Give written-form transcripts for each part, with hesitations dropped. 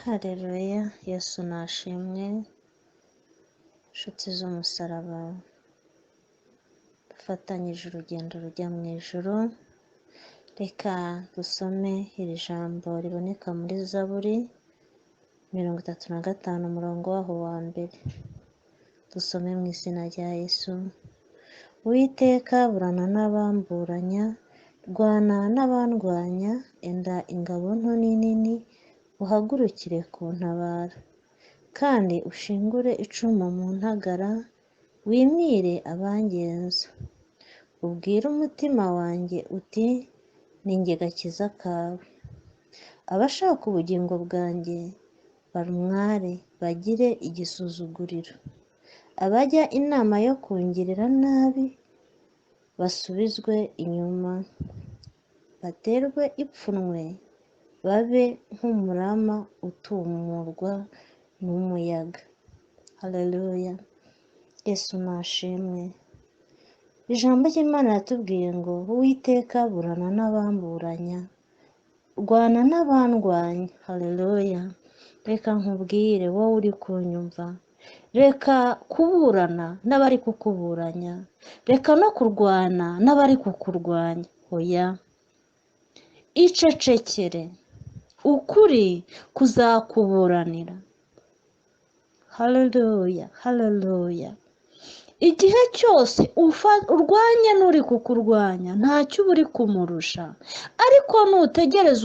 Haleluya, Yesu nashimwe. Inshuti z'umusaraba dufatanyije urugendo rujya mu ijuru, reka dusome iri jambo riboneka muri Zaburi 35 umurongo waho wa mbere. Dusome mu izina rya Yesu. Uwiteka burana n'abamburanya, rwana n'abandwanya, enda ingabo nto n'inini, uhagurukire kuntabara. Kandi ushingure icumu mu ntagara, wimire abangenza. Ubwire umutima wanjye uti, ni jye gakiza kawe. Abashaka ubugingo bwanjye barumware, bagire igisuzuguriro. Abajya inama yo kungirira nabi basubizwe inyuma, baterwe ipfunwe, babe nk'umurama utumurwa n'umuyaga. Haleluya, Yesu nashimwe. Ijambo ry'Imana ratubwiye ngo Uwiteka burana n'abamburanya, rwana n'abandwanya. Haleluya. Reka nkubwire wowe uri kunyumva, reka kuburana n'abari kukuburanya, reka no kurwana n'abari kukurwanya. Oya, icecekere, ukuri kuzakuburanira. Haleluya, haleluya. Igihe cyose urwanya n'uri kukurwanya, ntacyo uba uri kumurusha. Ariko nutegereza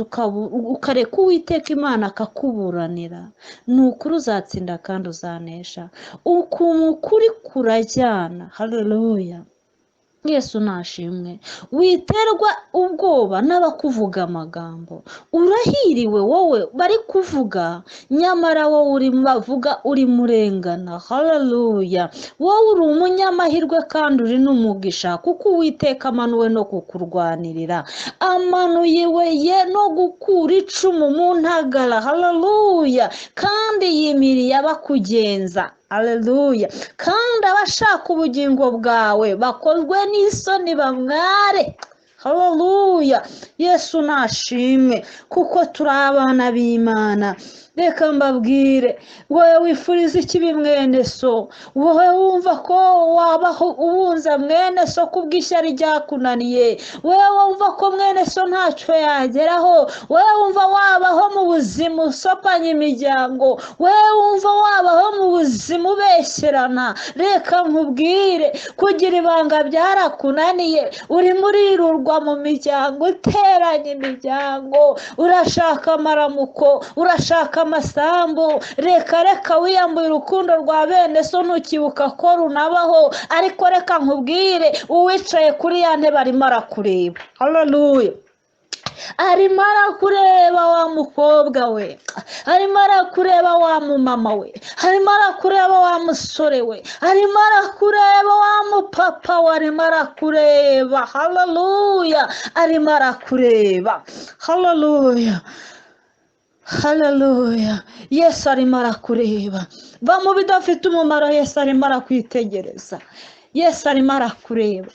ukareka Uwiteka Imana akakuburanira, ni ukuri uzatsinda kandi uzanesha. Ukuri kurajyana. Haleluya, Yesu nashimwe. Witerwa ubwoba n'abakuvuga amagambo. Urahiriwe wowe bari kuvuga, nyamara wowe uri bavuga uri murengana. Haleluya. Wowe uri umunyamahirwe kandi uri n'umugisha, kuko Uwiteka amanuwe no kukurwanirira. Amanuye no gukura icumu mu ntagara. Haleluya. Kandi yimiriye abakugenza. Haleluya. Kandi abashaka ubugingo bwawe bakozwe n'isoni bamware. Haleluya, Yesu nashimwe, kuko turi abana b'Imana. Reka mbabwire, wowe wifuriza ikibi mwene so, wowe wumva ko wabaho ubunza mwene so kubw'ishyari ryakunaniye, wowe wumva ko mwene so ntacyo yageraho, wowe wumva wabaho mu buzima usopanya imiryango, wowe wumva wabaho mu buzima ubeshyerana. Reka nkubwire, kugira ibanga byarakunaniye, urimo urirurwa mu miryango, uteranya imiryango, urashaka amaramuko, urashaka amasambu. Reka wiyambuye urukundo rwa bene so, ntukibuka ko runabaho. Ariko reka nkubwire, uwicaye kuri ya ntebe arimo arakureba. Haleluya. Arimo arakureba wa mukobwa we, arimo arakureba wa mumama we, arimo arakureba wa musore we, arimo arakureba wa mupapa we, arimo arakureba. Haleluya, arimo arakureba. Haleluya, haleluya. Yesu arimo arakureba. Va mu bidafite umumaro, Yesu arimo arakwitegereza. Yesu arimo arakureba.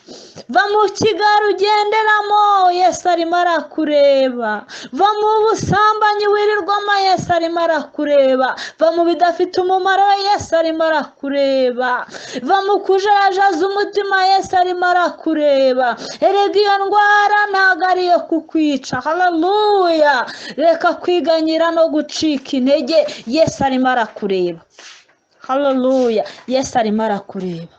Va mu kigaro ugenderamo, Yesu arimo arakureba. Va mu busambanyi wirirwamo, Yesu arimo arakureba. Va mu bidafite umumaro, Yesu arimo arakureba. Va mu kujajaza umutima, Yesu arimo arakureba. Erega iyo ndwara ntabwo ari iyo kukwica. Haleluya. Reka kwiganyira no gucika intege, Yesu arimo arakureba. Haleluya, Yesu arimo arakureba.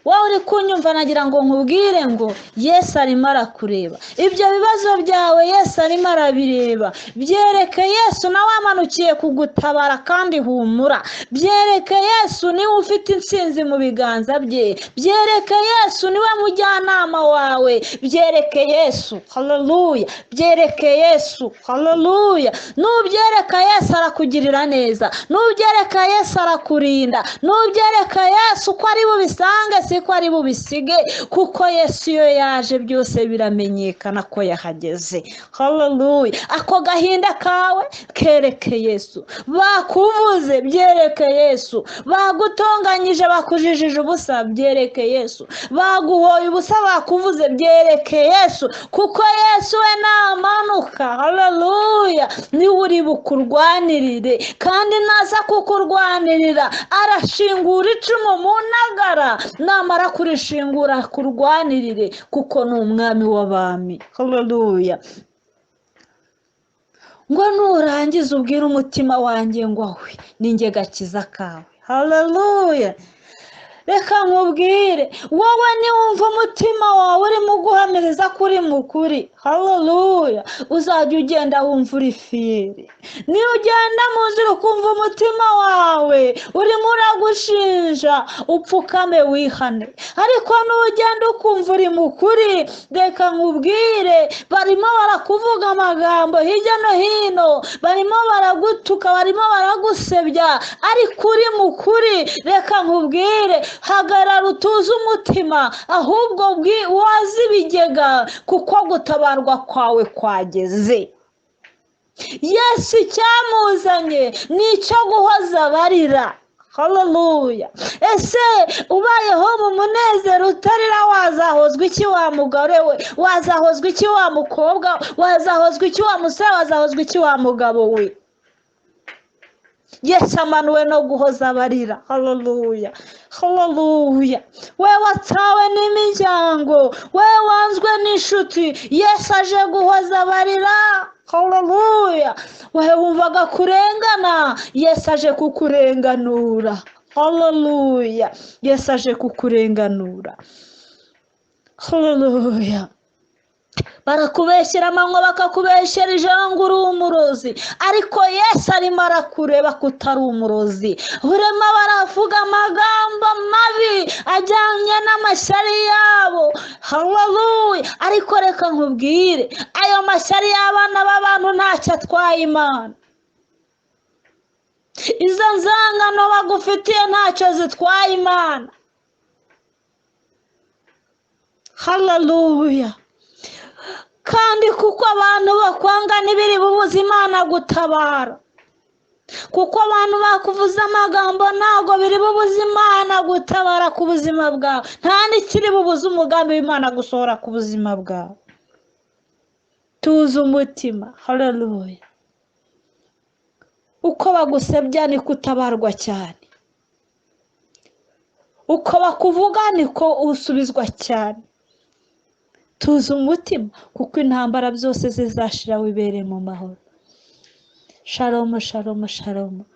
Wowe uri kunyumva, nagira ngo nkubwire ngo Yesu arimo arakureba. Ibyo bibazo byawe Yesu arimo arabireba. Byereke Yesu, nawe amanukiye kugutabara kandi humura. Byereke Yesu, niwe ufite intsinzi mu biganza bye. Byereke Yesu, niwe mujyanama wawe. Byereke Yesu. Haleluya. Byereke Yesu. Haleluya. Nubyereka Yesu arakugirira neza. Nubyereka Yesu arakurinda. Nubyereka Yesu ko ari bubisange, siko ari bubisige, kuko Yesu iyo yaje byose biramenyekana ko yahageze. Haleluya. Ako gahinda kawe kereke Yesu, bakuvuze byereke Yesu, bagutonganyije bakujijije ubusa byereke Yesu, baguhoye ubusa bakuvuze byereke Yesu, kuko Yesu we namanuka, haleluya, niwe uri bukurwanirire, kandi naza kukurwanirira arashingura icumu mu ntagara, namara kurishingura kurwanirire, kuko ni umwami w'abami. Haleluya. Ngo nurangiza ubwire umutima wanjye ngo ahwe ninjye gakiza kawe. Haleluya. Reka nkubwire, wowe niwumva umutima wawe urimo guhamiriza kuri mukuri, haleluya, uzajya ugenda wumva uri fiyeri. Niyo ugenda mu nzira ukumva umutima wawe urimo uragushinja, upfukame wihane. Ariko nugenda ukumva uri mukuri, reka nkubwire, barimo barakuvuga amagambo hirya no hino, barimo baragutuka, barimo baragusebya, ariko uri mukuri, reka nkubwire, hagarara utuze umutima, ahubwo wazi ibigega, kuko gutabarwa kwawe kwageze. Yesu icyamuzanye nicyo guhoza abarira. Haleluya. Ese ubayeho mu munezero utarira, wazahozwa iki wa mugore we? Wazahozwa iki wa mukobwa? Wazahozwa iki wa musore? Wazahozwa iki wa mugabo we? Yesu amanuwe no guhoza abarira. Haleluya. Haleluya. We watawe n'imiryango, we wanzwe n'inshuti, Yesu aje guhoza abarira. Haleluya. We wumvaga kurengana, Yesu aje kukurenganura. Haleluya. Yesu aje kukurenganura. Haleluya. Barakubeshyera amanywa bakakubeshyera ijoro ngo uri umurozi, ariko Yesu arimo arakureba ko utari umurozi. Urema baravuga amagambo mabi ajyanye n'amashyari yabo. Haleluya. Ariko reka nkubwire, ayo mashyari y'abana b'abantu ntacyo atwaye Imana. Izo nzangano bagufitiye ntacyo zitwaye Imana. Haleluya. Kandi kuko abantu bakwanga ntibiri bubuze Imana gutabara, kuko abantu bakuvuza amagambo ntabwo biri bubuze Imana gutabara ku buzima bwawe. Nta n'ikiri bubuze umugambi w'Imana gusohora ku buzima bwawe. Tuze umutima. Haleluya. Uko bagusebya niko utabarwa cyane, uko bakuvuga niko usubizwa cyane. Tuze umutima, kuko intambara byose zizashira, wibere mu mahoro. Shalom, shalom, shalom.